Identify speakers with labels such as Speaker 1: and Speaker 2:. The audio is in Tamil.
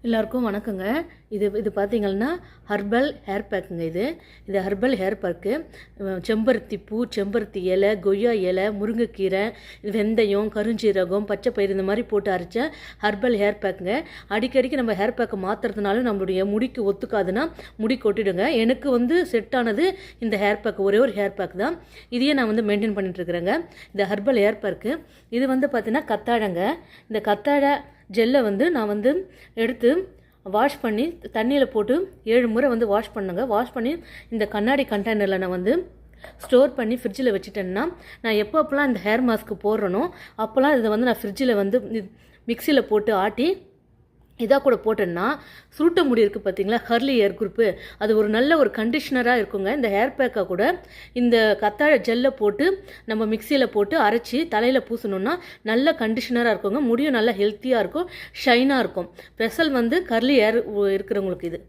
Speaker 1: எல்லாருக்கும் வணக்கங்க. இது பார்த்தீங்கன்னா ஹர்பல் ஹேர் பேக்குங்க. இது ஹர்பல் ஹேர் பேக்கு. செம்பருத்தி பூ, செம்பருத்தி இலை, கொய்யா இலை, முருங்கைக்கீரை, வெந்தயம், கருஞ்சீரகம், பச்சை பயிறு இந்த மாதிரி போட்டு அரைச்ச ஹர்பல் ஹேர் பேக்குங்க. அடிக்கடிக்கு நம்ம ஹேர் பேக்கை மாற்றுறதுனால நம்மளுடைய முடிக்கு ஒத்துக்காதுன்னா முடி கொட்டிடுங்க. எனக்கு செட் ஆனது இந்த ஹேர் பேக், ஒரே ஒரு ஹேர் பேக் தான். இதையே நான் மெயின்டைன் பண்ணிட்டுருக்குறேங்க. இந்த ஹர்பல் ஹேர் பேக்கு இது பார்த்தீங்கன்னா கத்தாழைங்க. இந்த கத்தாழை ஜெல்லை நான் எடுத்து வாஷ் பண்ணி தண்ணியில் போட்டு 7 முறை வாஷ் பண்ணுங்க. வாஷ் பண்ணி இந்த கண்ணாடி கண்டெய்னரில் நான் ஸ்டோர் பண்ணி ஃப்ரிட்ஜில் வச்சுட்டேன்னா, நான் எப்போப்பெல்லாம் இந்த ஹேர் மாஸ்க்கு போடுறனோ அப்போல்லாம் இதை நான் ஃப்ரிட்ஜில் மிக்சியில் போட்டு ஆட்டி இதாக கூட போட்டேன்னா சுருட்ட முடி இருக்குது பார்த்தீங்களா, கர்லி ஹேர் குரூப்பு, அது ஒரு நல்ல ஒரு கண்டிஷ்னராக இருக்குங்க. இந்த ஹேர் பேக்காக கூட இந்த கத்தாழை ஜெல்லை போட்டு நம்ம மிக்சியில் போட்டு அரைச்சி தலையில் பூசணுன்னா நல்ல கண்டிஷ்னராக இருக்குங்க. முடியும் நல்லா ஹெல்த்தியாக இருக்கும், ஷைனாக இருக்கும். ஸ்பெஷல் கர்லி ஹேர் இருக்கிறவங்களுக்கு இது.